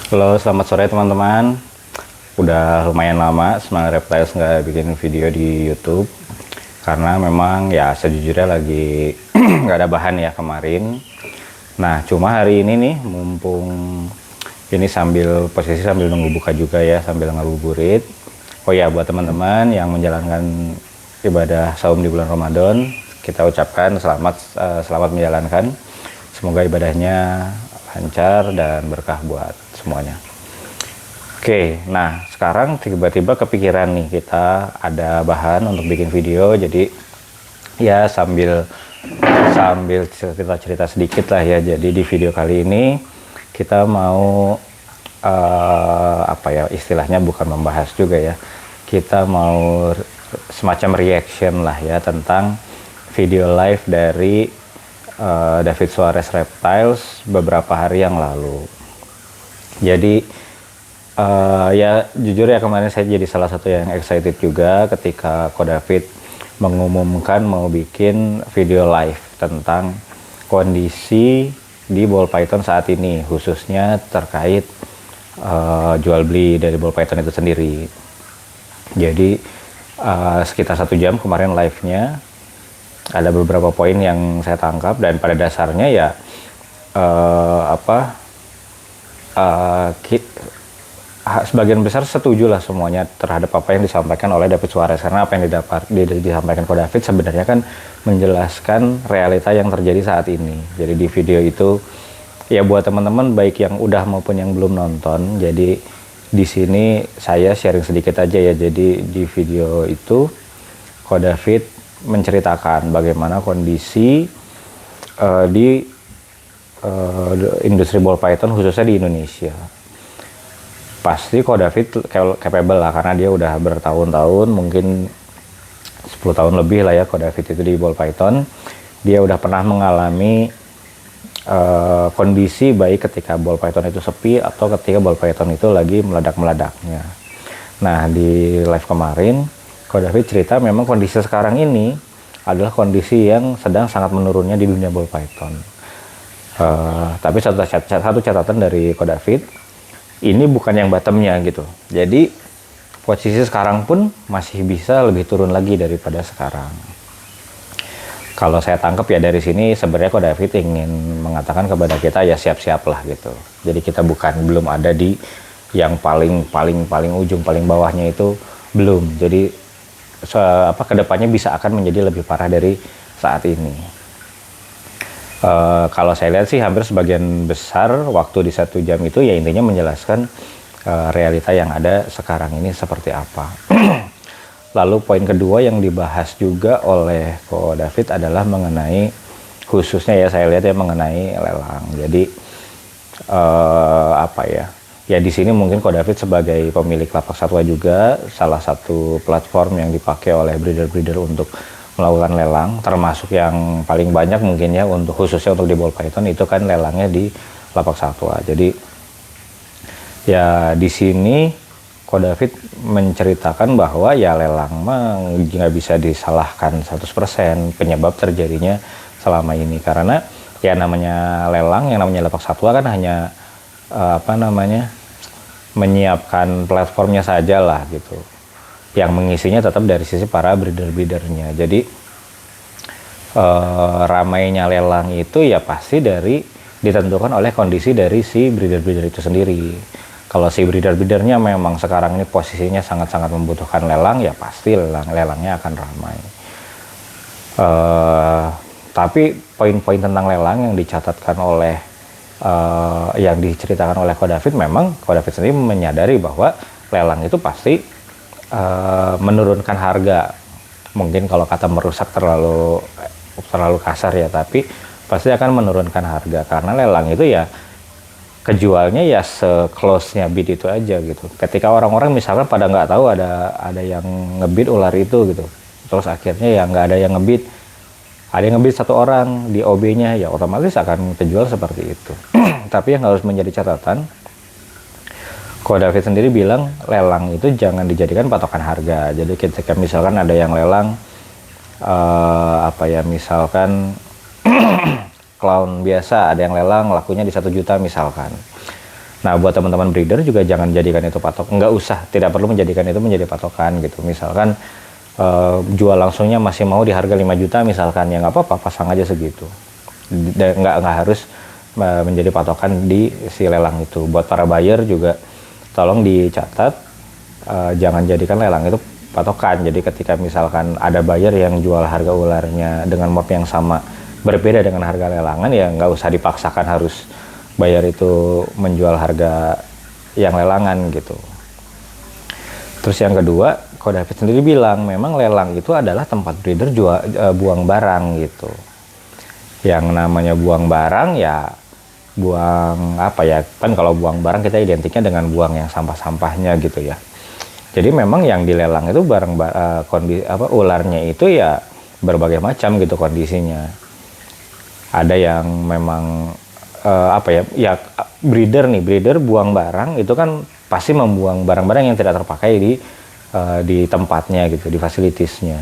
Halo, selamat sore teman-teman. Udah lumayan lama Semangat Reptiles nggak bikin video di YouTube karena memang ya sejujurnya lagi nggak ada bahan ya kemarin. Nah, cuma hari ini nih mumpung ini sambil nunggu buka juga ya, sambil ngabuburit. Oh ya, buat teman-teman yang menjalankan ibadah saum di bulan Ramadan, kita ucapkan selamat menjalankan. Semoga ibadahnya lancar dan berkah buat semuanya. Oke, nah sekarang tiba-tiba kepikiran nih, kita ada bahan untuk bikin video, jadi ya sambil cerita-cerita sedikit lah ya. Jadi di video kali ini kita mau apa ya istilahnya, bukan membahas juga ya, kita mau semacam reaction lah ya tentang video live dari David Suarez Reptiles beberapa hari yang lalu. Jadi ya jujur ya, kemarin saya jadi salah satu yang excited juga ketika Ko David mengumumkan mau bikin video live tentang kondisi di ball python saat ini, khususnya terkait jual beli dari ball python itu sendiri. Jadi sekitar 1 jam kemarin live-nya, ada beberapa poin yang saya tangkap, dan pada dasarnya ya sebagian besar setuju lah semuanya terhadap apa yang disampaikan oleh David Suarez, karena apa yang disampaikan Ko David sebenarnya kan menjelaskan realita yang terjadi saat ini. Jadi di video itu ya, buat teman-teman baik yang udah maupun yang belum nonton, jadi di sini saya sharing sedikit aja ya. Jadi di video itu Ko David menceritakan bagaimana kondisi di industri ball python khususnya di Indonesia. Pasti Ko David capable lah, karena dia udah bertahun-tahun, mungkin 10 tahun lebih lah ya Ko David itu di ball python. Dia udah pernah mengalami kondisi baik ketika ball python itu sepi atau ketika ball python itu lagi meledak-meledaknya. Nah, di live kemarin Ko David cerita memang kondisi sekarang ini adalah kondisi yang sedang sangat menurunnya di dunia ball python. Tapi satu catatan dari Ko David, ini bukan yang bottomnya gitu. Jadi posisi sekarang pun masih bisa lebih turun lagi daripada sekarang. Kalau saya tangkap ya dari sini, sebenarnya Ko David ingin mengatakan kepada kita ya siap-siap lah gitu. Jadi kita belum ada di yang paling ujung, paling bawahnya itu belum. Jadi kedepannya bisa akan menjadi lebih parah dari saat ini. Kalau saya lihat sih hampir sebagian besar waktu di 1 jam itu ya intinya menjelaskan realita yang ada sekarang ini seperti apa. Lalu poin kedua yang dibahas juga oleh Ko David adalah mengenai, khususnya ya saya lihat ya, mengenai lelang. Jadi ya di sini mungkin Ko David sebagai pemilik lapak satwa juga salah satu platform yang dipakai oleh breeder-breeder untuk melakukan lelang, termasuk yang paling banyak mungkin ya untuk khususnya untuk di ball python itu kan lelangnya di lapak satwa. Jadi ya di sini Ko David menceritakan bahwa ya lelang mah nggak bisa disalahkan 100% penyebab terjadinya selama ini, karena ya namanya lelang, yang namanya lapak satwa kan hanya menyiapkan platformnya saja lah gitu. Yang mengisinya tetap dari sisi para breeder-breedernya. Jadi ramainya lelang itu ya pasti ditentukan oleh kondisi dari si breeder-breeder itu sendiri. Kalau si breeder-breedernya memang sekarang ini posisinya sangat-sangat membutuhkan lelang, ya pasti lelangnya akan ramai. Tapi poin-poin tentang lelang yang dicatatkan oleh yang diceritakan oleh Ko David, memang Ko David sendiri menyadari bahwa lelang itu pasti menurunkan harga. Mungkin kalau kata merusak terlalu kasar ya, tapi pasti akan menurunkan harga, karena lelang itu ya kejualnya ya se-close-nya bid itu aja gitu. Ketika orang-orang misalkan pada nggak tahu ada yang ngebid ular itu gitu, terus akhirnya ya nggak ada yang ngebid, ada yang ngebid 1 orang di OB-nya, ya otomatis akan terjual seperti itu. Tapi yang harus menjadi catatan, Ko David sendiri bilang lelang itu jangan dijadikan patokan harga. Jadi ketika misalkan ada yang lelang misalkan clown biasa, ada yang lelang lakunya di 1 juta misalkan. Nah, buat teman-teman breeder juga jangan jadikan itu patok, nggak usah, tidak perlu menjadikan itu menjadi patokan gitu. Misalkan jual langsungnya masih mau di harga 5 juta misalkan, ya nggak apa-apa, pasang aja segitu. Dan nggak harus menjadi patokan di si lelang itu. Buat para buyer juga tolong dicatat, jangan jadikan lelang itu patokan. Jadi ketika misalkan ada buyer yang jual harga ularnya dengan morp yang sama berbeda dengan harga lelangan, ya nggak usah dipaksakan harus buyer itu menjual harga yang lelangan gitu. Terus yang kedua, Ko David sendiri bilang memang lelang itu adalah tempat breeder buang barang gitu. Yang namanya buang barang ya buang apa ya, kan kalau buang barang kita identiknya dengan buang yang sampah-sampahnya gitu ya. Jadi memang yang dilelang itu barang kondisi ularnya itu ya berbagai macam gitu kondisinya. Ada yang memang breeder buang barang itu kan pasti membuang barang-barang yang tidak terpakai di tempatnya gitu, di fasilitiesnya.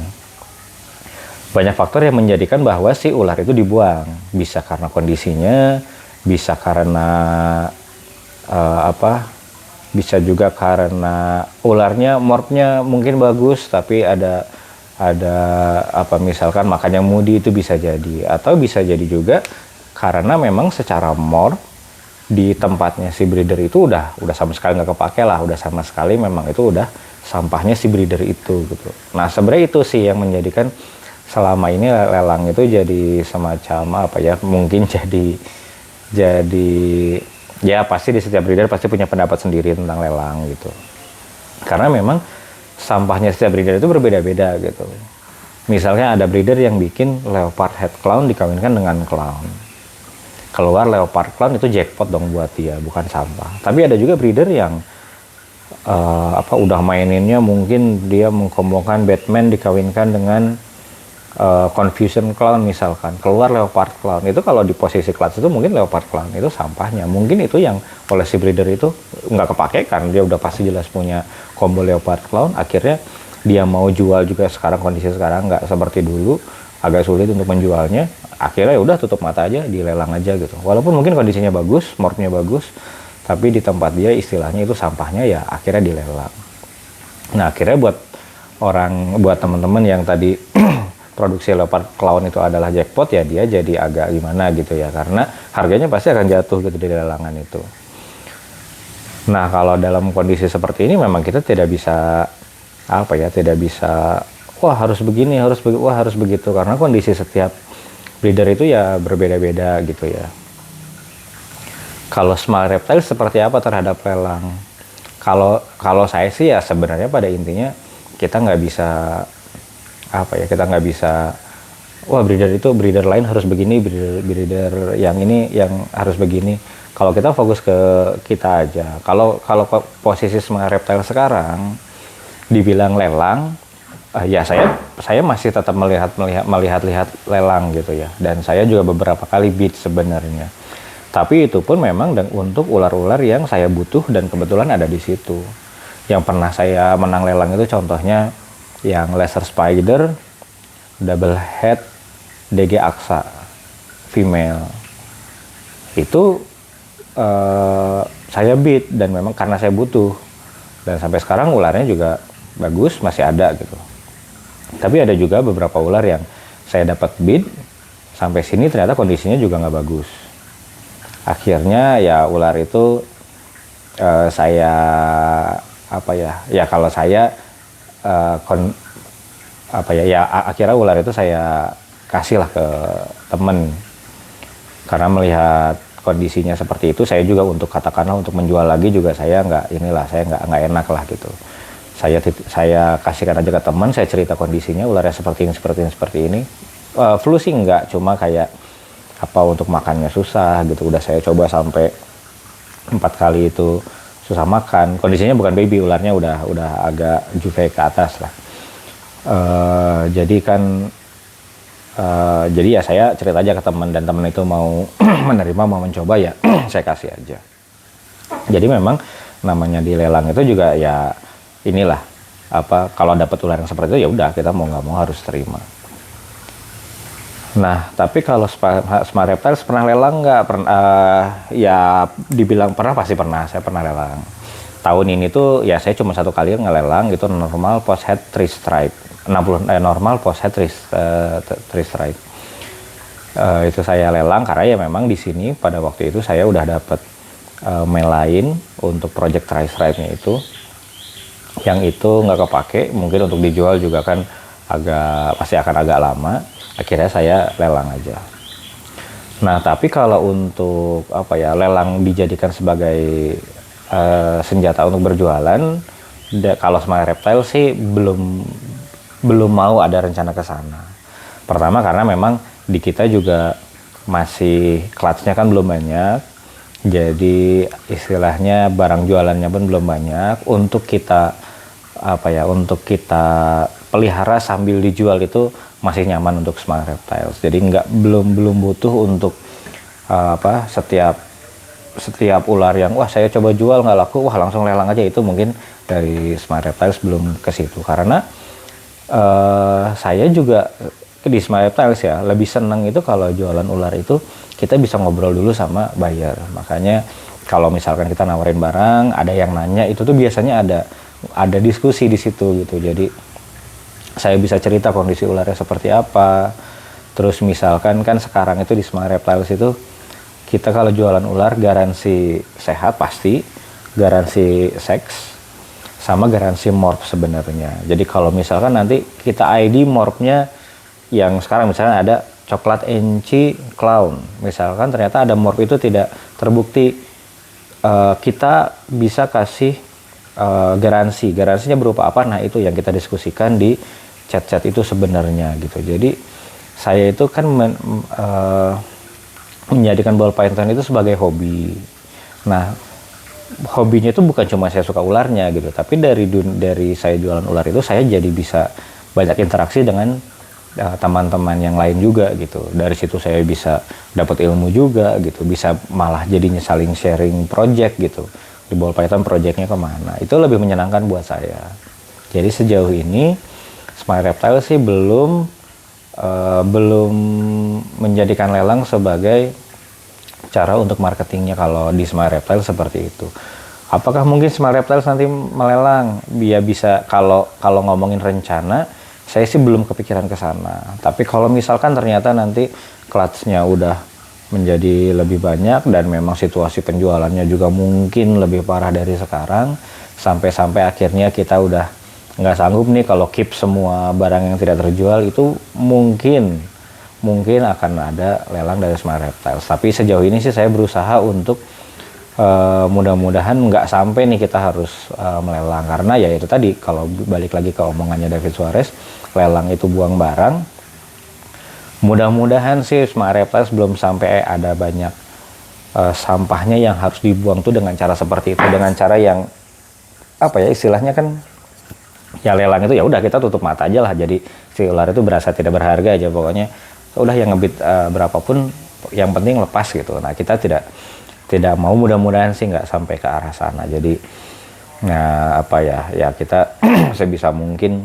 Banyak faktor yang menjadikan bahwa si ular itu dibuang. Bisa karena kondisinya, bisa karena bisa juga karena ularnya morpnya mungkin bagus tapi ada misalkan makannya mudi, itu bisa jadi. Atau bisa jadi juga karena memang secara morp di tempatnya si breeder itu udah sama sekali nggak kepake lah, udah sama sekali memang itu udah sampahnya si breeder itu gitu. Nah, sebenarnya itu sih yang menjadikan selama ini lelang itu jadi semacam mungkin jadi ya pasti di setiap breeder pasti punya pendapat sendiri tentang lelang gitu. Karena memang sampahnya setiap breeder itu berbeda-beda gitu. Misalnya ada breeder yang bikin leopard head clown dikawinkan dengan clown. Keluar leopard clown itu jackpot dong buat dia, bukan sampah. Tapi ada juga breeder yang udah maininnya mungkin dia mengkombinasikan Batman dikawinkan dengan Confusion clown misalkan. Keluar leopard clown. Itu kalau di posisi kelas itu mungkin leopard clown itu sampahnya. Mungkin itu yang oleh si breeder itu nggak kepake karena dia udah pasti jelas punya combo leopard clown. Akhirnya dia mau jual juga sekarang, kondisi sekarang nggak seperti dulu, agak sulit untuk menjualnya. Akhirnya ya udah tutup mata aja, dilelang aja gitu. Walaupun mungkin kondisinya bagus, morpnya bagus, tapi di tempat dia istilahnya itu sampahnya, ya akhirnya dilelang. Nah, akhirnya buat teman-teman yang tadi produksi leopard clown itu adalah jackpot, ya dia jadi agak gimana gitu ya, karena harganya pasti akan jatuh gitu di lelangan itu. Nah, kalau dalam kondisi seperti ini memang kita tidak bisa wah harus begini, wah harus begitu, karena kondisi setiap breeder itu ya berbeda-beda gitu ya. Kalau small reptile seperti apa terhadap lelang? Kalau saya sih ya sebenarnya pada intinya kita nggak bisa wah breeder lain harus begini, breeder yang ini yang harus begini. Kalau kita fokus ke kita aja. Kalau posisi small reptile sekarang dibilang lelang, ya saya masih tetap melihat lelang gitu ya, dan saya juga beberapa kali bid sebenarnya. Tapi itu pun memang untuk ular-ular yang saya butuh dan kebetulan ada di situ. Yang pernah saya menang lelang itu contohnya yang laser spider double head DG Aksa female. Itu saya bid dan memang karena saya butuh, dan sampai sekarang ularnya juga bagus, masih ada gitu. Tapi ada juga beberapa ular yang saya dapat bid sampai sini ternyata kondisinya juga nggak bagus. Akhirnya ya ular itu akhirnya ular itu saya kasih lah ke temen, karena melihat kondisinya seperti itu. Saya juga untuk menjual lagi juga saya nggak enak lah gitu. Saya kasihkan aja ke teman, saya cerita kondisinya ularnya seperti ini. Flu sih enggak, cuma kayak untuk makannya susah gitu. Udah saya coba sampai 4 kali itu susah makan. Kondisinya bukan baby, ularnya udah agak juve ke atas lah. Jadi ya saya cerita aja ke teman, dan teman itu mau menerima, mau mencoba, ya saya kasih aja. Jadi memang namanya di lelang itu juga ya inilah kalau dapat ular yang seperti itu ya udah kita mau nggak mau harus terima. Nah, tapi kalau Smart Reptiles pernah lelang nggak? Pernah, ya dibilang pernah, pasti pernah. Saya pernah lelang. Tahun ini tuh ya saya cuma satu kali ngelelang, itu normal post head 3 stripe. 60 normal post head 3 stripe. Itu saya lelang karena ya memang di sini pada waktu itu saya udah dapat mail lain untuk project 3 stripe-nya itu. Yang itu nggak kepake, mungkin untuk dijual juga kan pasti akan agak lama. Akhirnya saya lelang aja. Nah, tapi kalau untuk lelang dijadikan sebagai senjata untuk berjualan, kalau Smart Reptile sih belum mau ada rencana ke sana. Pertama karena memang di kita juga masih clutch-nya kan belum banyak. Jadi istilahnya barang jualannya pun belum banyak. Untuk kita pelihara sambil dijual itu masih nyaman untuk Smart Reptiles. Jadi belum butuh untuk setiap ular yang wah saya coba jual nggak laku, wah langsung lelang aja, itu mungkin dari Smart Reptiles belum ke situ. Karena saya juga di Smart Reptiles ya lebih seneng itu kalau jualan ular itu kita bisa ngobrol dulu sama buyer. Makanya kalau misalkan kita nawarin barang, ada yang nanya, itu tuh biasanya ada diskusi di situ gitu. Jadi saya bisa cerita kondisi ularnya seperti apa. Terus misalkan kan sekarang itu di Smart Reptiles itu kita kalau jualan ular garansi sehat pasti, garansi seks, sama garansi morph sebenarnya. Jadi kalau misalkan nanti kita ID morphnya yang sekarang misalnya ada coklat enci clown, misalkan ternyata ada morph itu tidak terbukti, kita bisa kasih garansinya berupa apa. Nah itu yang kita diskusikan di chat-chat itu sebenarnya gitu. Jadi saya itu kan menjadikan ball python itu sebagai hobi. Nah hobinya itu bukan cuma saya suka ularnya gitu, tapi dari saya jualan ular itu saya jadi bisa banyak interaksi dengan teman-teman yang lain juga gitu. Dari situ saya bisa dapat ilmu juga gitu, bisa malah jadinya saling sharing project gitu. Di ball python projectnya kemana, itu lebih menyenangkan buat saya. Jadi sejauh ini Smart Reptile sih belum menjadikan lelang sebagai cara untuk marketingnya. Kalau di Smart Reptile seperti itu. Apakah mungkin Smart Reptile nanti melelang? Ya bisa, kalau ngomongin rencana, saya sih belum kepikiran ke sana. Tapi kalau misalkan ternyata nanti clutch-nya udah menjadi lebih banyak dan memang situasi penjualannya juga mungkin lebih parah dari sekarang, sampai akhirnya kita udah nggak sanggup nih kalau keep semua barang yang tidak terjual, itu mungkin akan ada lelang dari Smart Reptiles. Tapi sejauh ini sih saya berusaha untuk mudah-mudahan nggak sampai nih kita harus melelang, karena ya itu tadi, kalau balik lagi ke omongannya David Suarez, lelang itu buang barang. Mudah-mudahan sih Smart Reptiles belum sampai ada banyak sampahnya yang harus dibuang tuh dengan cara seperti itu, dengan cara yang istilahnya kan ya lelang itu ya udah kita tutup mata aja lah, jadi si ular itu berasa tidak berharga aja, pokoknya udah yang ngebit berapapun yang penting lepas gitu. Nah kita tidak mau, mudah-mudahan sih nggak sampai ke arah sana. Jadi ya kita sebisa mungkin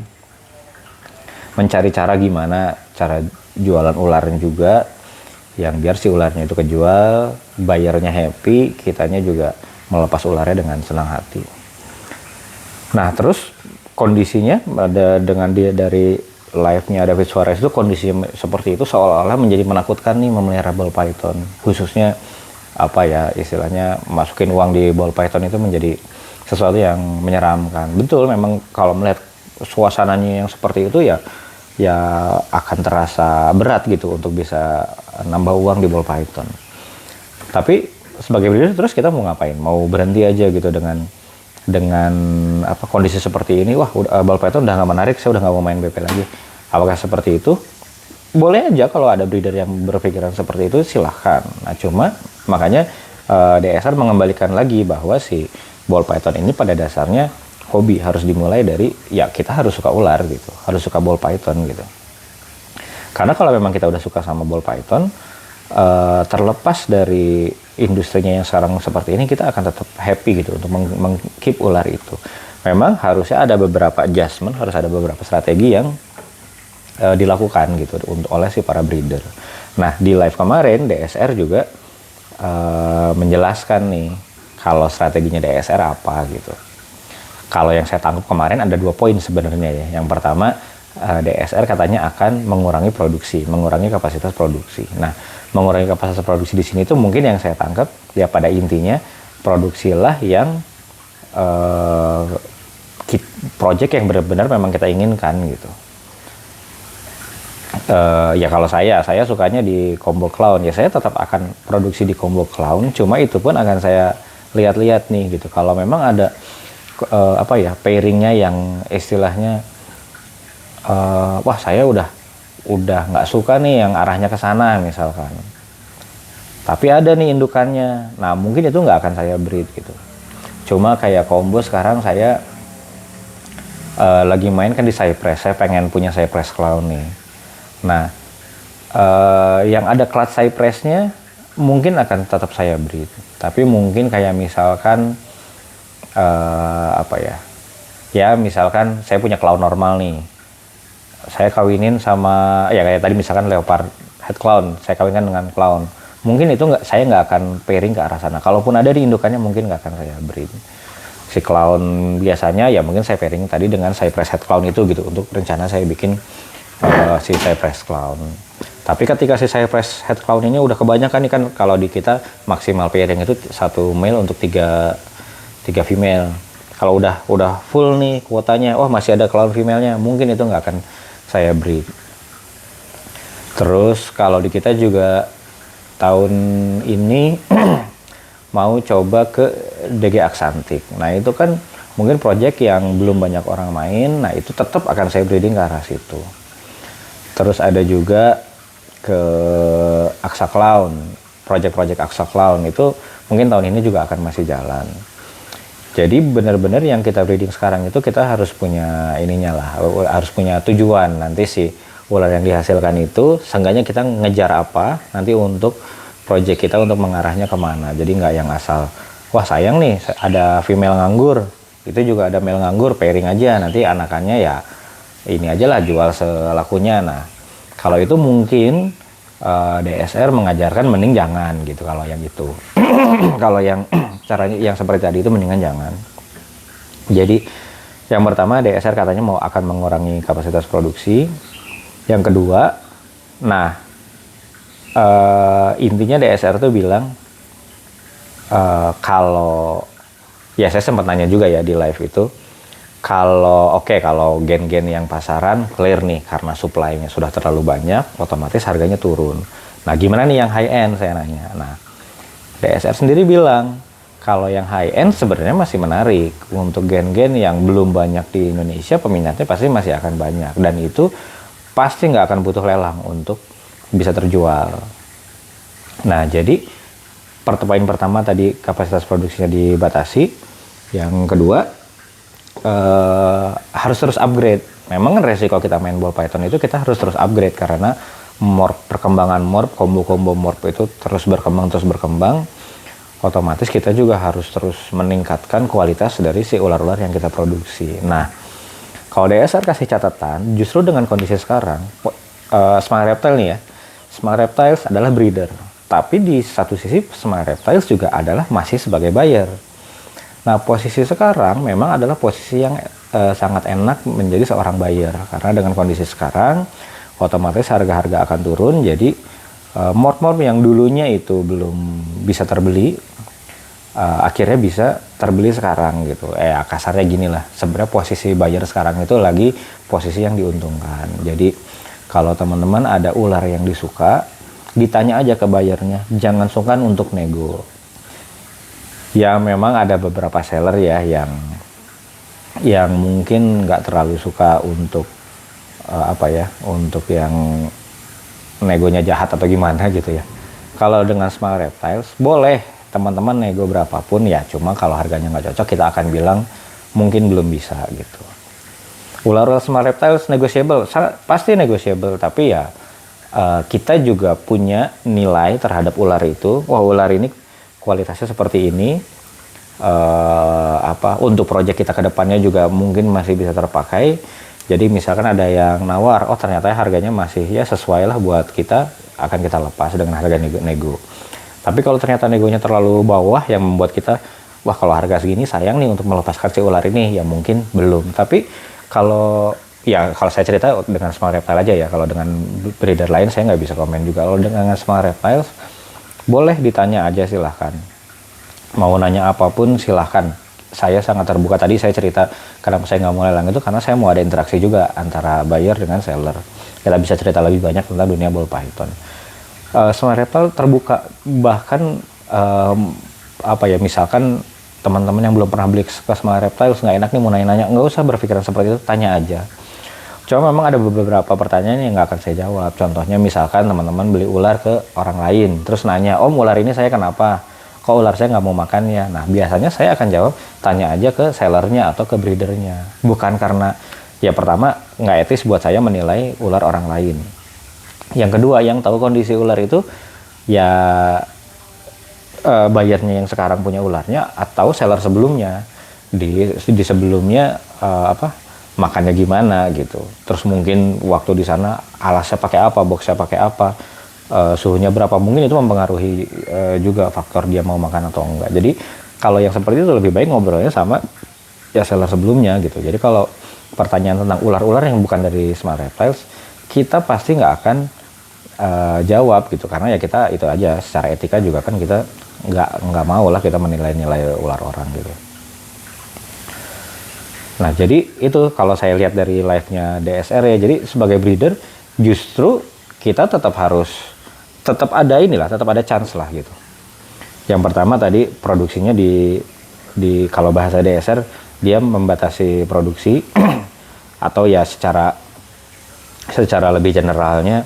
mencari cara gimana cara jualan ularnya juga yang biar si ularnya itu kejual, bayarnya happy, kitanya juga melepas ularnya dengan senang hati. Nah terus kondisinya dengan dia dari live-nya David Suarez itu, kondisinya seperti itu seolah-olah menjadi menakutkan nih memelihara ball python, khususnya istilahnya masukin uang di ball python itu menjadi sesuatu yang menyeramkan. Betul, memang kalau melihat suasananya yang seperti itu ya akan terasa berat gitu untuk bisa nambah uang di ball python. Tapi sebagai breeder terus kita mau ngapain? Mau berhenti aja gitu dengan kondisi seperti ini? Wah, ball python udah nggak menarik, saya udah nggak mau main BP lagi. Apakah seperti itu? Boleh aja kalau ada breeder yang berpikiran seperti itu, silahkan. Nah cuma makanya DSR mengembalikan lagi bahwa si ball python ini pada dasarnya hobi, harus dimulai dari ya kita harus suka ular gitu, harus suka ball python gitu. Karena kalau memang kita udah suka sama ball python, terlepas dari industrinya yang sekarang seperti ini, kita akan tetap happy gitu untuk meng-keep ular itu. Memang harusnya ada beberapa adjustment, harus ada beberapa strategi yang dilakukan gitu oleh si para breeder. Nah di live kemarin DSR juga menjelaskan nih kalau strateginya DSR apa gitu. Kalau yang saya tangkap kemarin ada 2 poin sebenarnya ya. Yang pertama, DSR katanya akan mengurangi produksi, mengurangi kapasitas produksi. Nah, mengurangi kapasitas produksi di sini tuh mungkin yang saya tangkap ya pada intinya produksilah yang project yang benar-benar memang kita inginkan gitu. Ya kalau saya sukanya di combo clown, ya saya tetap akan produksi di combo clown, cuma itu pun akan saya lihat-lihat nih gitu. Kalau memang ada pairingnya yang istilahnya wah saya udah nggak suka nih yang arahnya ke sana misalkan, tapi ada nih indukannya, nah mungkin itu nggak akan saya breed gitu. Cuma kayak combo sekarang saya lagi main kan di Cypress, saya pengen punya Cypress clown nih. Nah yang ada clutch Cypressnya mungkin akan tetap saya breed, tapi mungkin kayak misalkan misalkan saya punya clown normal nih, saya kawinin sama ya kayak tadi misalkan leopard head clown, saya kawinkan dengan clown, mungkin itu saya nggak akan pairing ke arah sana. Kalaupun ada di indukannya mungkin nggak akan saya breed. Si clown biasanya ya mungkin saya pairing tadi dengan Cypress head clown itu gitu, untuk rencana saya bikin si Cypress clown. Tapi ketika si Cypress head clown ini udah kebanyakan nih kan, kalau di kita maksimal pairing itu 1 male untuk 3 female. Kalau udah full nih kuotanya, masih ada clown female-nya, mungkin itu nggak akan saya breed. Terus kalau di kita juga tahun ini mau coba ke DG Axanthic. Nah itu kan mungkin project yang belum banyak orang main, nah itu tetap akan saya breeding ke arah situ. Terus ada juga ke Aksa Clown, project Aksa Clown itu mungkin tahun ini juga akan masih jalan. Jadi benar-benar yang kita breeding sekarang itu kita harus punya ininya lah, harus punya tujuan. Nanti si ular yang dihasilkan itu seenggaknya kita ngejar apa nanti untuk project kita, untuk mengarahnya kemana. Jadi nggak yang asal, wah sayang nih ada female nganggur, itu juga ada male nganggur, pairing aja, nanti anakannya ya ini aja lah jual selakunya. Nah kalau itu mungkin DSR mengajarkan mending jangan gitu kalau yang itu. Kalau yang caranya yang seperti tadi itu mendingan jangan. Jadi yang pertama DSR katanya akan mengurangi kapasitas produksi. Yang kedua, nah intinya DSR tuh bilang kalau ya saya sempat nanya juga ya di live itu, kalau gen-gen yang pasaran clear nih karena supply-nya sudah terlalu banyak, otomatis harganya turun. Nah gimana nih yang high end, saya nanya. Nah DSR sendiri bilang kalau yang high end sebenarnya masih menarik untuk gen-gen yang belum banyak di Indonesia, peminatnya pasti masih akan banyak, dan itu pasti nggak akan butuh lelang untuk bisa terjual. Nah jadi poin pertama tadi kapasitas produksinya dibatasi. Yang kedua harus terus upgrade. Memang resiko kita main ball python itu kita harus terus upgrade karena perkembangan morph, combo-combo morph itu terus berkembang, otomatis kita juga harus terus meningkatkan kualitas dari si ular-ular yang kita produksi. Nah, kalau DSR kasih catatan, justru dengan kondisi sekarang, Smile Reptile nih ya, Smile Reptiles adalah breeder, tapi di satu sisi Smile Reptiles juga adalah masih sebagai buyer. Nah, posisi sekarang memang adalah posisi yang sangat enak menjadi seorang buyer, karena dengan kondisi sekarang, otomatis harga-harga akan turun, jadi morph-morph yang dulunya itu belum bisa terbeli, akhirnya bisa terbeli sekarang gitu. Kasarnya gini lah, sebenarnya posisi buyer sekarang itu lagi posisi yang diuntungkan. Jadi kalau teman-teman ada ular yang disuka, ditanya aja ke buyernya, jangan sungkan untuk nego. Ya memang ada beberapa seller ya yang mungkin nggak terlalu suka untuk untuk yang negonya jahat atau gimana gitu ya. Kalau dengan Smile Reptiles boleh teman-teman nego berapapun ya, cuma kalau harganya nggak cocok kita akan bilang mungkin belum bisa gitu. Ular-ular Smile Reptiles negotiable, pasti negotiable, tapi ya kita juga punya nilai terhadap ular itu. Wah, ular ini kualitasnya seperti ini, untuk proyek kita ke depannya juga mungkin masih bisa terpakai. Jadi misalkan ada yang nawar, oh ternyata harganya masih ya sesuai lah buat kita, akan kita lepas dengan harga nego. Tapi kalau ternyata negonya terlalu bawah yang membuat kita, wah kalau harga segini sayang nih untuk melepaskan si ular ini, ya mungkin belum. Tapi kalau saya cerita dengan Small Reptile aja ya, kalau dengan breeder lain saya nggak bisa komen juga. Kalau dengan Small Reptiles boleh ditanya aja, silahkan. Mau nanya apapun silahkan. Saya sangat terbuka. Tadi saya cerita kenapa saya nggak mau lelang itu karena saya mau ada interaksi juga antara buyer dengan seller. Kita bisa cerita lebih banyak tentang dunia ball python. Small Reptile terbuka, bahkan misalkan teman-teman yang belum pernah beli ke Small Reptiles nggak enak nih mau nanya-nanya, nggak usah berpikiran seperti itu, tanya aja. Cuma memang ada beberapa pertanyaan yang nggak akan saya jawab. Contohnya misalkan teman-teman beli ular ke orang lain, terus nanya, om ular ini saya kenapa? Kok ular saya nggak mau makannya? Nah biasanya saya akan jawab, tanya aja ke sellernya atau ke breedernya. Bukan karena, ya pertama nggak etis buat saya menilai ular orang lain. Yang kedua, yang tahu kondisi ular itu ya bayarnya yang sekarang punya ularnya atau seller sebelumnya. Di sebelumnya makannya gimana gitu. Terus mungkin waktu di sana alasnya pakai apa, boxnya pakai apa. Suhunya berapa, mungkin itu mempengaruhi juga faktor dia mau makan atau enggak. Jadi kalau yang seperti itu lebih baik ngobrolnya sama ya seller sebelumnya gitu. Jadi kalau pertanyaan tentang ular-ular yang bukan dari Small Reptiles, kita pasti nggak akan jawab gitu, karena ya kita itu aja secara etika juga kan kita nggak mau lah kita menilai-nilai ular orang gitu. Nah jadi itu kalau saya lihat dari live-nya DSR ya, jadi sebagai breeder justru kita tetap ada chance lah gitu. Yang pertama tadi produksinya di kalau bahasa DSR dia membatasi produksi atau ya secara lebih generalnya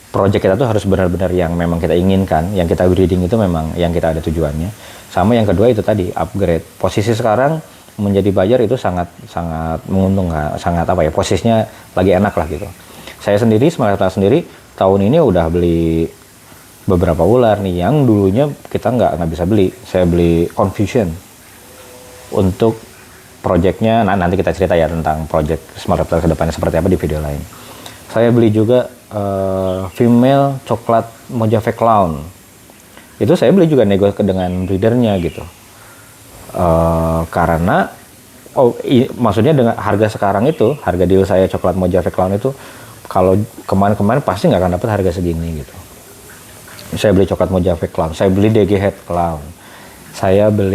project kita tuh harus benar-benar yang memang kita inginkan, yang kita breeding itu memang yang kita ada tujuannya. Sama yang kedua itu tadi upgrade. Posisi sekarang menjadi buyer itu sangat menguntungkan, sangat posisinya lagi enak lah gitu. Saya sendiri, Small Reptile sendiri tahun ini udah beli beberapa ular nih yang dulunya kita nggak bisa beli. Saya beli Confusion untuk projectnya. Nah nanti kita cerita ya tentang project Small Reptile kedepannya seperti apa di video lain. Saya beli juga female coklat Mojave Clown. Itu saya beli juga nego dengan breedernya gitu. Karena maksudnya dengan harga sekarang itu, harga deal saya coklat Mojave Clown itu kalau kemarin pasti nggak akan dapat harga segini gitu. Saya beli coklat Mojave Clown, saya beli DG Head Clown,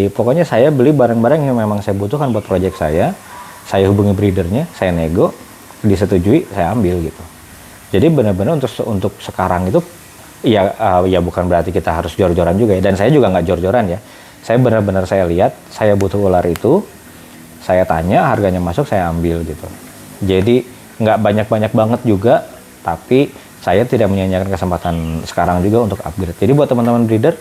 pokoknya saya beli barang-barang yang memang saya butuhkan buat project saya hubungi breedernya, saya nego, disetujui, saya ambil gitu. Jadi benar-benar untuk sekarang itu ya bukan berarti kita harus jor-joran juga ya, dan saya juga nggak jor-joran ya. Saya benar-benar saya lihat, saya butuh ular itu, saya tanya, harganya masuk, saya ambil gitu. Jadi nggak banyak-banyak banget juga, tapi saya tidak menyanyiakan kesempatan sekarang juga untuk upgrade. Jadi buat teman-teman breeder,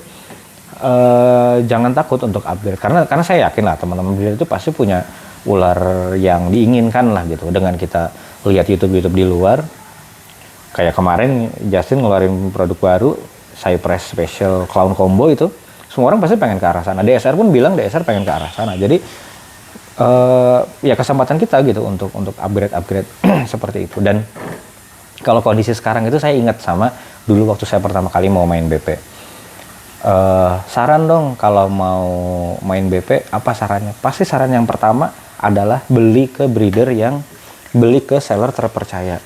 jangan takut untuk upgrade, karena saya yakin lah teman-teman breeder itu pasti punya ular yang diinginkan lah gitu. Dengan kita lihat YouTube di luar, kayak kemarin Justin ngeluarin produk baru, Cypress Special Clown Combo itu, semua orang pasti pengen ke arah sana. DSR pun bilang DSR pengen ke arah sana. Jadi ya kesempatan kita gitu untuk upgrade seperti itu. Dan kalau kondisi sekarang itu saya ingat sama dulu waktu saya pertama kali mau main BP. Saran dong kalau mau main BP, apa sarannya? Pasti saran yang pertama adalah beli ke breeder beli ke seller terpercaya.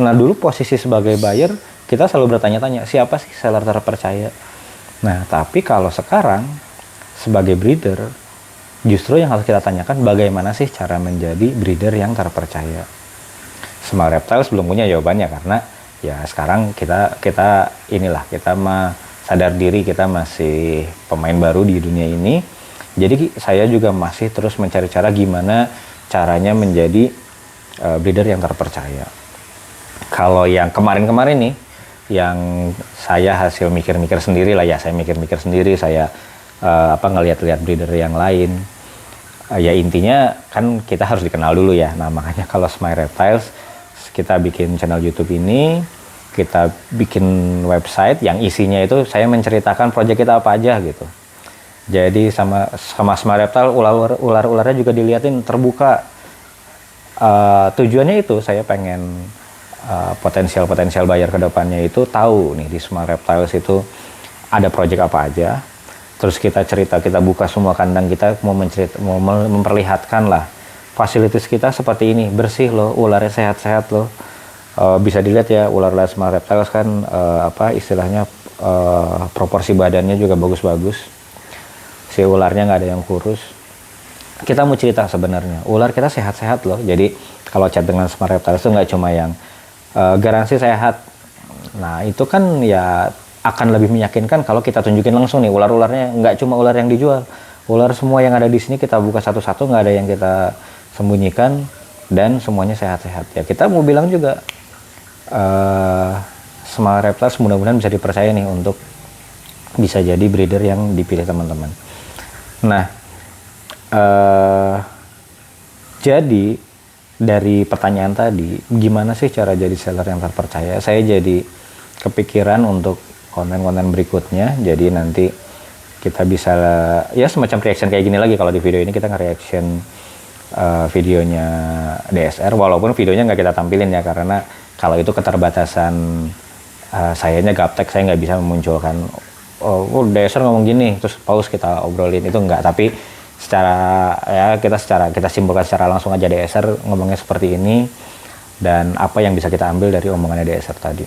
Nah dulu posisi sebagai buyer kita selalu bertanya-tanya siapa sih seller terpercaya. Nah tapi kalau sekarang sebagai breeder justru yang harus kita tanyakan bagaimana sih cara menjadi breeder yang terpercaya. Small Reptiles belum punya jawabannya karena ya sekarang kita sadar diri kita masih pemain baru di dunia ini. Jadi saya juga masih terus mencari cara gimana caranya menjadi breeder yang terpercaya. Kalau yang kemarin-kemarin nih, yang saya hasil mikir-mikir sendiri lah ya, saya mikir-mikir sendiri, saya ngeliat-liat breeder yang lain. Ya intinya kan kita harus dikenal dulu ya. Nah makanya kalau Small Reptiles kita bikin channel YouTube ini, kita bikin website yang isinya itu saya menceritakan proyek kita apa aja gitu. Jadi sama Small Reptile ular-ularnya juga dilihatin terbuka. Tujuannya itu saya pengen potensial buyer ke depannya itu tahu nih di Smart Reptiles itu ada project apa aja. Terus kita buka semua kandang kita, mau memperlihatkan lah fasilitas kita seperti ini, bersih loh, ularnya sehat-sehat loh. Bisa dilihat ya, ular-ular Smart Reptiles kan istilahnya proporsi badannya juga bagus-bagus. Si ularnya nggak ada yang kurus. Kita mau cerita sebenarnya, ular kita sehat-sehat loh. Jadi kalau chat dengan Smart Reptiles itu nggak cuma yang garansi sehat. Nah itu kan ya akan lebih meyakinkan kalau kita tunjukin langsung nih ular-ularnya, nggak cuma ular yang dijual, ular semua yang ada di sini kita buka satu-satu, nggak ada yang kita sembunyikan dan semuanya sehat-sehat. Ya kita mau bilang juga Smart Reptiles mudah-mudahan bisa dipercaya nih untuk bisa jadi breeder yang dipilih teman-teman. Nah jadi dari pertanyaan tadi, gimana sih cara jadi seller yang terpercaya? Saya jadi kepikiran untuk konten-konten berikutnya. Jadi nanti kita bisa ya semacam reaction kayak gini lagi. Kalau di video ini kita nge-reaction videonya DSR, walaupun videonya nggak kita tampilin ya, karena kalau itu keterbatasan sayanya gaptek, saya nggak bisa memunculkan DSR ngomong gini terus pause kita obrolin, itu enggak. Tapi kita simpulkan secara langsung aja DSR ngomongnya seperti ini dan apa yang bisa kita ambil dari omongannya DSR tadi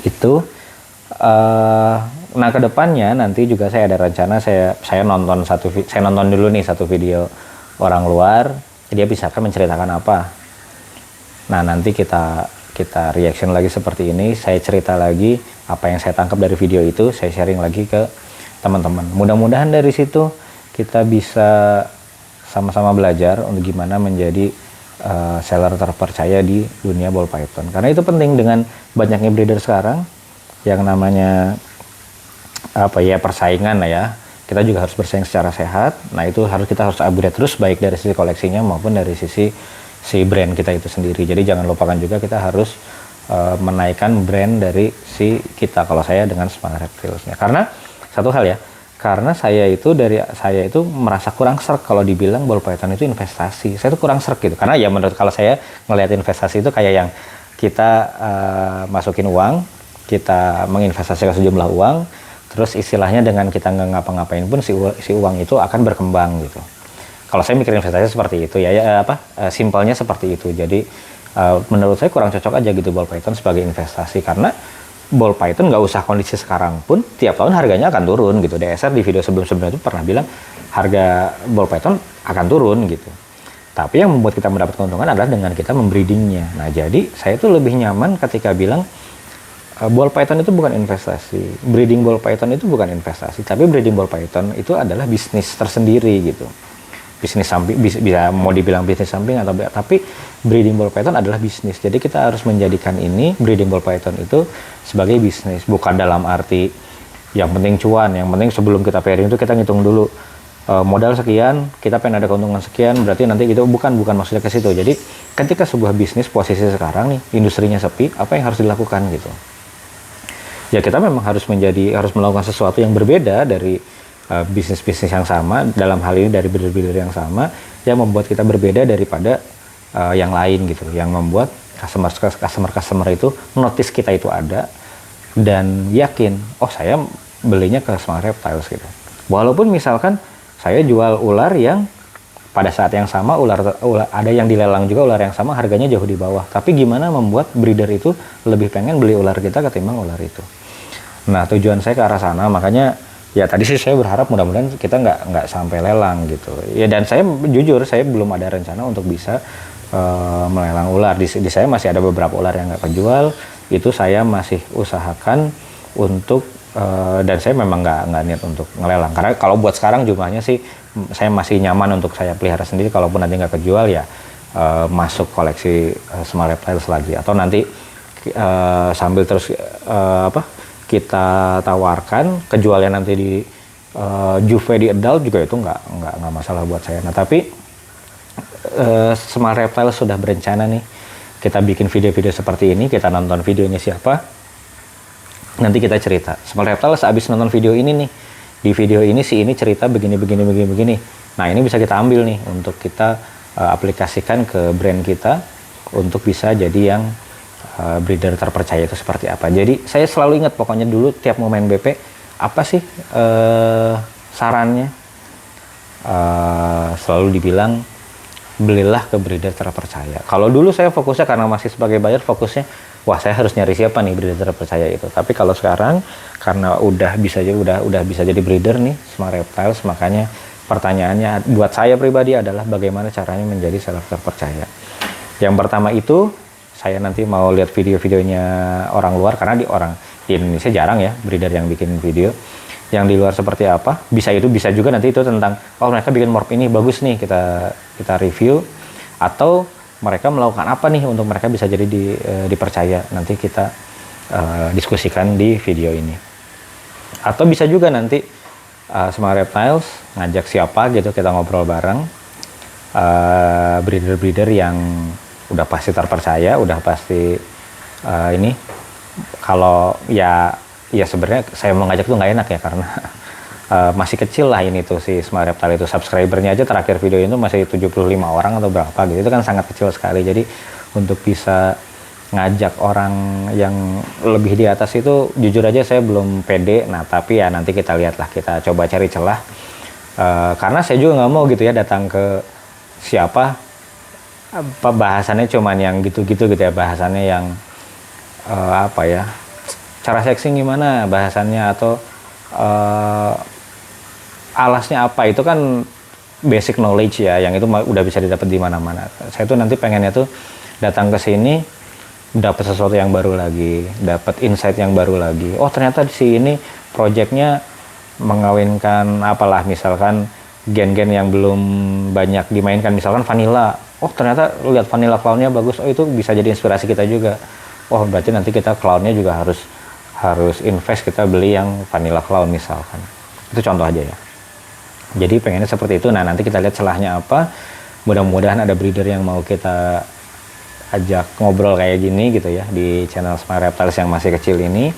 itu. Nah kedepannya nanti juga saya ada rencana, saya nonton dulu nih satu video orang luar, dia bisa menceritakan apa. Nah nanti kita reaction lagi seperti ini, saya cerita lagi apa yang saya tangkap dari video itu, saya sharing lagi ke teman-teman. Mudah-mudahan dari situ kita bisa sama-sama belajar untuk gimana menjadi seller terpercaya di dunia ball python. Karena itu penting, dengan banyaknya breeder sekarang yang namanya persaingan lah ya. Kita juga harus bersaing secara sehat. Nah itu kita harus upgrade terus, baik dari sisi koleksinya maupun dari sisi brand kita itu sendiri. Jadi jangan lupakan juga kita harus menaikkan brand dari kita. Kalau saya dengan Smart Reptilesnya. Karena satu hal ya, karena saya itu merasa kurang serk kalau dibilang ball python itu investasi. Saya tuh kurang serk gitu. Karena ya kalau saya ngelihat investasi itu kayak yang kita masukin uang, kita menginvestasikan sejumlah uang, terus istilahnya dengan kita nggak ngapa-ngapain pun si uang itu akan berkembang gitu. Kalau saya mikir investasi seperti itu simpelnya seperti itu. Jadi menurut saya kurang cocok aja gitu ball python sebagai investasi, karena ball python nggak usah kondisi sekarang pun tiap tahun harganya akan turun gitu. DSR di video sebelum-sebelumnya itu pernah bilang harga ball python akan turun gitu. Tapi yang membuat kita mendapat keuntungan adalah dengan kita membreedingnya. Nah jadi saya tuh lebih nyaman ketika bilang ball python itu bukan investasi, breeding ball python itu bukan investasi, tapi breeding ball python itu adalah bisnis tersendiri gitu. Bisnis samping, bisa mau dibilang bisnis samping tapi breeding ball python adalah bisnis. Jadi kita harus menjadikan ini breeding ball python itu sebagai bisnis, bukan dalam arti yang penting cuan, yang penting sebelum kita pairing itu kita ngitung dulu modal sekian, kita pengen ada keuntungan sekian, berarti nanti itu bukan maksudnya ke situ. Jadi ketika sebuah bisnis posisi sekarang nih industrinya sepi, apa yang harus dilakukan gitu? Ya kita memang harus melakukan sesuatu yang berbeda dari bisnis-bisnis yang sama, dalam hal ini dari breeder-breeder yang sama, yang membuat kita berbeda daripada yang lain gitu, yang membuat customer itu notice kita itu ada dan yakin, oh saya belinya ke Smart Reptiles gitu. Walaupun misalkan saya jual ular yang pada saat yang sama ular ada yang dilelang juga ular yang sama harganya jauh di bawah, tapi gimana membuat breeder itu lebih pengen beli ular kita ketimbang ular itu. Nah tujuan saya ke arah sana, makanya ya tadi sih saya berharap mudah-mudahan kita nggak sampai lelang gitu ya. Dan saya jujur saya belum ada rencana untuk bisa melelang ular. Di saya masih ada beberapa ular yang nggak kejual, itu saya masih usahakan untuk dan saya memang nggak niat untuk ngelelang, karena kalau buat sekarang jumlahnya sih saya masih nyaman untuk saya pelihara sendiri. Kalaupun nanti nggak kejual ya masuk koleksi Smart Reptiles lagi, atau nanti sambil terus kita tawarkan kejualnya nanti di Juve di adult juga, itu nggak masalah buat saya. Nah tapi Smart Reptiles sudah berencana nih kita bikin video-video seperti ini, kita nonton videonya siapa, nanti kita cerita. Smart Reptiles abis nonton video ini nih, di video ini si ini cerita begini. Nah ini bisa kita ambil nih untuk kita aplikasikan ke brand kita untuk bisa jadi yang breeder terpercaya itu seperti apa. Jadi saya selalu ingat pokoknya dulu tiap mau main BP apa sih sarannya, selalu dibilang belilah ke breeder terpercaya. Kalau dulu saya fokusnya karena masih sebagai buyer, fokusnya wah saya harus nyari siapa nih breeder terpercaya itu. Tapi kalau sekarang karena udah bisa jadi breeder nih Smart Reptiles, makanya pertanyaannya buat saya pribadi adalah bagaimana caranya menjadi seller terpercaya. Yang pertama itu saya nanti mau lihat video-videonya orang luar, karena di Indonesia jarang ya breeder yang bikin video. Yang di luar seperti apa, bisa juga nanti itu tentang oh mereka bikin morph ini bagus nih, kita review, atau mereka melakukan apa nih untuk mereka bisa jadi dipercaya, nanti kita diskusikan di video ini. Atau bisa juga nanti Smart Reptiles ngajak siapa gitu, kita ngobrol bareng, breeder-breeder yang udah pasti terpercaya, udah pasti ini kalau ya sebenarnya saya mau ngajak tuh nggak enak ya, karena masih kecil lah ini tuh si Smart Reptile itu, subscribernya aja terakhir video itu masih 75 orang atau berapa gitu, itu kan sangat kecil sekali. Jadi untuk bisa ngajak orang yang lebih di atas itu jujur aja saya belum pede. Nah tapi ya nanti kita lihatlah, kita coba cari celah, karena saya juga nggak mau gitu ya datang ke siapa bahasannya cuman yang gitu-gitu gitu ya, bahasannya yang apa ya, cara sexing gimana bahasannya, atau alasnya apa, itu kan basic knowledge ya, yang itu udah bisa didapat di mana-mana. Saya tuh nanti pengennya tuh datang ke sini dapat sesuatu yang baru lagi, dapat insight yang baru lagi. Oh ternyata di sini projectnya mengawinkan apalah, misalkan gen-gen yang belum banyak dimainkan, misalkan vanilla. Oh ternyata lihat vanilla clownnya bagus, oh itu bisa jadi inspirasi kita juga. Oh berarti nanti kita clownnya juga harus invest, kita beli yang vanilla clown misalkan. Itu contoh aja ya. Jadi pengennya seperti itu. Nah nanti kita lihat celahnya apa. Mudah-mudahan ada breeder yang mau kita ajak ngobrol kayak gini gitu ya di channel Smart Reptiles yang masih kecil ini.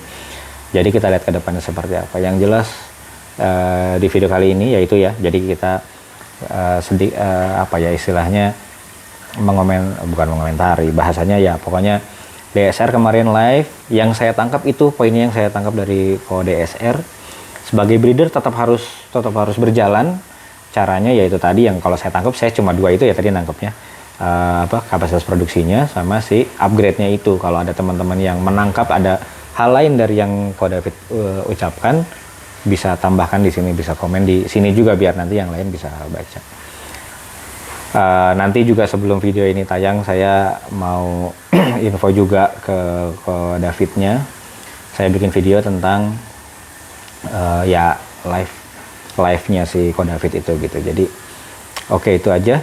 Jadi kita lihat ke depannya seperti apa. Yang jelas di video kali ini yaitu ya, jadi kita apa ya istilahnya bukan mengomentari, bahasanya ya pokoknya DSR kemarin live yang saya tangkap itu, poinnya yang saya tangkap dari DSR, sebagai breeder tetap harus berjalan. Caranya yaitu tadi yang kalau saya tangkap, saya cuma 2 itu ya tadi nangkepnya, kapasitas produksinya sama si upgrade-nya itu. Kalau ada teman-teman yang menangkap ada hal lain dari yang Ko David ucapkan, bisa tambahkan di sini, bisa komen di sini juga biar nanti yang lain bisa baca. Nanti juga sebelum video ini tayang, saya mau info juga ke Davidnya. Saya bikin video tentang ya live-nya si Ko David itu gitu. Jadi oke, itu aja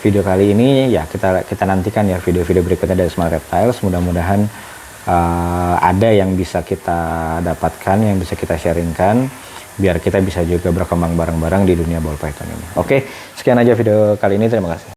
video kali ini ya. Kita nantikan ya video-video berikutnya dari Smart Reptiles. Mudah-mudahan ada yang bisa kita dapatkan, yang bisa kita sharingkan, biar kita bisa juga berkembang bareng-bareng di dunia ball python ini. Oke, sekian aja video kali ini. Terima kasih.